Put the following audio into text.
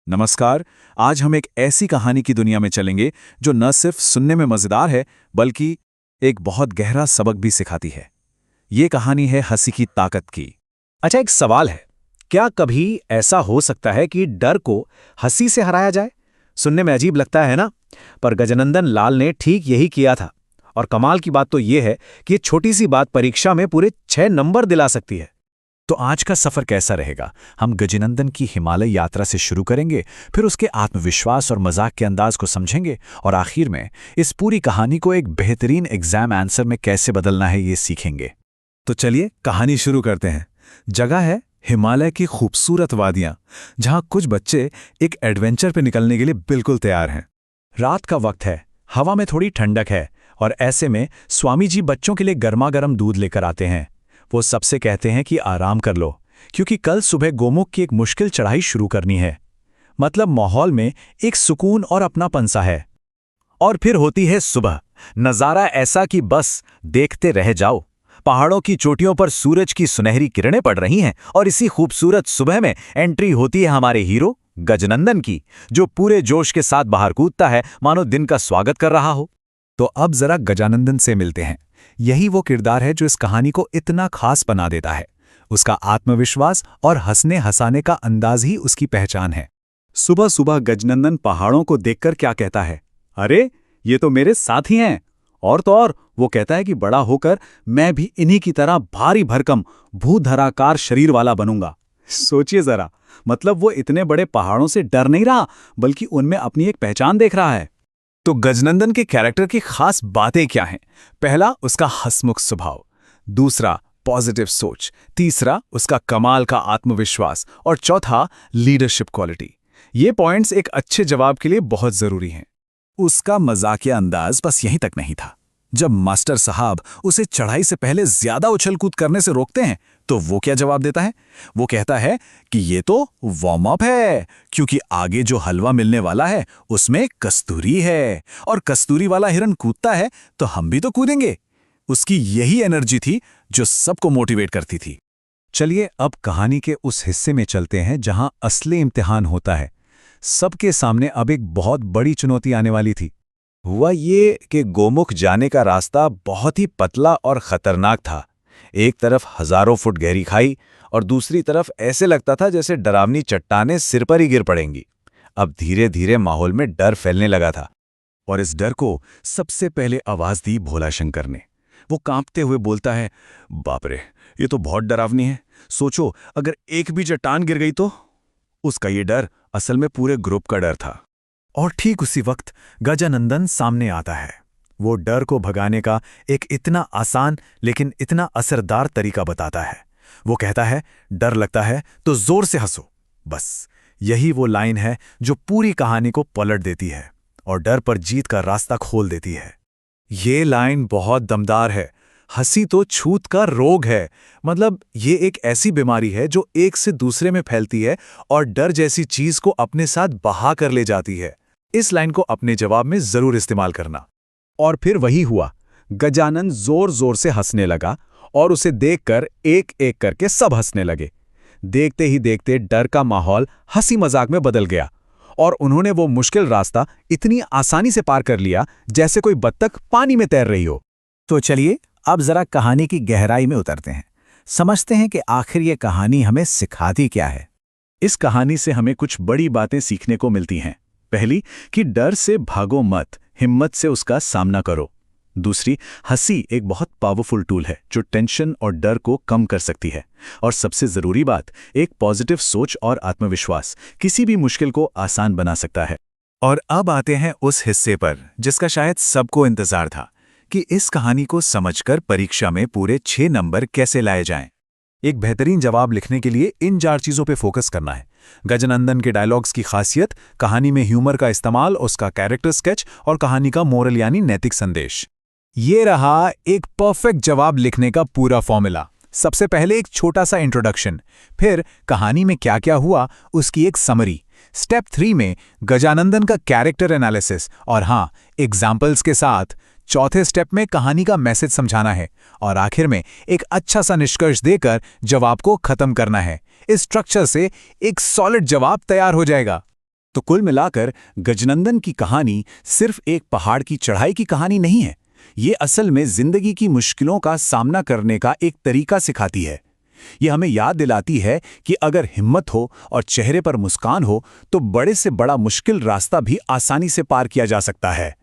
नमस्कार। आज हम एक ऐसी कहानी की दुनिया में चलेंगे जो न सिर्फ सुनने में मजेदार है बल्कि एक बहुत गहरा सबक भी सिखाती है। ये कहानी है हंसी की ताकत की। अच्छा, एक सवाल है। क्या कभी ऐसा हो सकता है कि डर को हंसी से हराया जाए? सुनने में अजीब लगता है ना, पर गजानंदन लाल ने ठीक यही किया था। और कमाल की बात तो यह है कि ये छोटी सी बात परीक्षा में पूरे 6 नंबर दिला सकती है। तो आज का सफर कैसा रहेगा? हम गजानंदन की हिमालय यात्रा से शुरू करेंगे, फिर उसके आत्मविश्वास और मजाक के अंदाज को समझेंगे और आखिर में इस पूरी कहानी को एक बेहतरीन एग्जाम आंसर में कैसे बदलना है ये सीखेंगे। तो चलिए कहानी शुरू करते हैं। जगह है हिमालय की खूबसूरत वादियां, जहां कुछ बच्चे एक एडवेंचर पे निकलने के लिए बिल्कुल तैयार हैं। रात का वक्त है, हवा में थोड़ी ठंडक है और ऐसे में स्वामी जी बच्चों के लिए गर्मा गर्म दूध लेकर आते हैं। वो सबसे कहते हैं कि आराम कर लो, क्योंकि कल सुबह गोमुख की एक मुश्किल चढ़ाई शुरू करनी है। मतलब माहौल में एक सुकून और अपनापन सा है। और फिर होती है सुबह। नज़ारा ऐसा कि बस देखते रह जाओ। पहाड़ों की चोटियों पर सूरज की सुनहरी किरणें पड़ रही हैं और इसी खूबसूरत सुबह में एंट्री होती है हमारे हीरो गजानंदन की, जो पूरे जोश के साथ बाहर कूदता है मानो दिन का स्वागत कर रहा हो। तो अब जरा गजानंदन से मिलते हैं। यही वो किरदार है जो इस कहानी को इतना खास बना देता है। उसका आत्मविश्वास और हंसने हंसाने का अंदाज ही उसकी पहचान है। सुबह सुबह गजानंदन पहाड़ों को देखकर क्या कहता है? अरे, ये तो मेरे साथी हैं। और तो और वो कहता है कि बड़ा होकर मैं भी इन्हीं की तरह भारी भरकम भूधराकार शरीर वाला बनूंगा। सोचिए जरा, मतलब वो इतने बड़े पहाड़ों से डर नहीं रहा, बल्कि उनमें अपनी एक पहचान देख रहा है। तो गजानंदन के कैरेक्टर की खास बातें क्या हैं? पहला, उसका हंसमुख स्वभाव। दूसरा, पॉजिटिव सोच। तीसरा, उसका कमाल का आत्मविश्वास। और चौथा, लीडरशिप क्वालिटी। ये पॉइंट्स एक अच्छे जवाब के लिए बहुत जरूरी हैं। उसका मजाकिया अंदाज बस यहीं तक नहीं था। जब मास्टर साहब उसे चढ़ाई से पहले ज्यादा उछल कूद करने से रोकते हैं, तो वो क्या जवाब देता है? वो कहता है कि ये तो वार्म अप है, क्योंकि आगे जो हलवा मिलने वाला है उसमें कस्तूरी है, और कस्तूरी वाला हिरन कूदता है तो हम भी तो कूदेंगे। उसकी यही एनर्जी थी जो सबको मोटिवेट करती थी। चलिए अब कहानी के उस हिस्से में चलते हैं जहां असली इम्तिहान होता है। सबके सामने अब एक बहुत बड़ी चुनौती आने वाली थी। हुआ ये कि गोमुख जाने का रास्ता बहुत ही पतला और खतरनाक था। एक तरफ हजारों फुट गहरी खाई और दूसरी तरफ ऐसे लगता था जैसे डरावनी चट्टानें सिर पर ही गिर पड़ेंगी। अब धीरे धीरे माहौल में डर फैलने लगा था, और इस डर को सबसे पहले आवाज दी भोला शंकर ने। वो कांपते हुए बोलता है, बाप रे, ये तो बहुत डरावनी है। सोचो, अगर एक भी चट्टान गिर गई तो। उसका ये डर असल में पूरे ग्रुप का डर था। और ठीक उसी वक्त गजानंदन सामने आता है। वो डर को भगाने का एक इतना आसान लेकिन इतना असरदार तरीका बताता है। वो कहता है, डर लगता है तो जोर से हंसो। बस यही वो लाइन है जो पूरी कहानी को पलट देती है और डर पर जीत का रास्ता खोल देती है। ये लाइन बहुत दमदार है। हंसी तो छूत का रोग है। मतलब ये एक ऐसी बीमारी है जो एक से दूसरे में फैलती है और डर जैसी चीज को अपने साथ बहा कर ले जाती है। इस लाइन को अपने जवाब में जरूर इस्तेमाल करना। और फिर वही हुआ। गजानन जोर जोर से हंसने लगा और उसे देखकर एक एक करके सब हंसने लगे। देखते ही देखते डर का माहौल हंसी मजाक में बदल गया और उन्होंने वो मुश्किल रास्ता इतनी आसानी से पार कर लिया जैसे कोई बत्तख पानी में तैर रही हो। तो चलिए अब जरा कहानी की गहराई में उतरते हैं, समझते हैं कि आखिर ये कहानी हमें सिखाती क्या है। इस कहानी से हमें कुछ बड़ी बातें सीखने को मिलती हैं। पहली, कि डर से भागो मत, हिम्मत से उसका सामना करो। दूसरी, हंसी एक बहुत पावरफुल टूल है जो टेंशन और डर को कम कर सकती है। और सबसे जरूरी बात, एक पॉजिटिव सोच और आत्मविश्वास किसी भी मुश्किल को आसान बना सकता है। और अब आते हैं उस हिस्से पर जिसका शायद सबको इंतजार था, कि इस कहानी को समझकर परीक्षा में पूरे 6 नंबर कैसे लाए जाएं। एक बेहतरीन जवाब लिखने के लिए इन 4 चीजों पे फोकस करना है। गजानंदन के डायलॉग्स की खासियत, कहानी में ह्यूमर का इस्तेमाल, उसका कैरेक्टर स्केच और कहानी का मोरल यानी नैतिक संदेश। ये रहा एक परफेक्ट जवाब लिखने का पूरा फॉर्मूला। सबसे पहले एक छोटा सा इंट्रोडक्शन, फिर कहानी में क्या क्या हुआ उसकी एक समरी, स्टेप 3 में गजानंदन का कैरेक्टर एनालिसिस और हाँ, एग्जाम्पल्स के साथ चौथे स्टेप में कहानी का मैसेज समझाना है और आखिर में एक अच्छा सा निष्कर्ष देकर जवाब को खत्म करना है। इस स्ट्रक्चर से एक सॉलिड जवाब तैयार हो जाएगा। तो कुल मिलाकर गजनंदन की कहानी सिर्फ एक पहाड़ की चढ़ाई की कहानी नहीं है। ये असल में जिंदगी की मुश्किलों का सामना करने का एक तरीका सिखाती है। ये हमें याद दिलाती है कि अगर हिम्मत हो और चेहरे पर मुस्कान हो तो बड़े से बड़ा मुश्किल रास्ता भी आसानी से पार किया जा सकता है।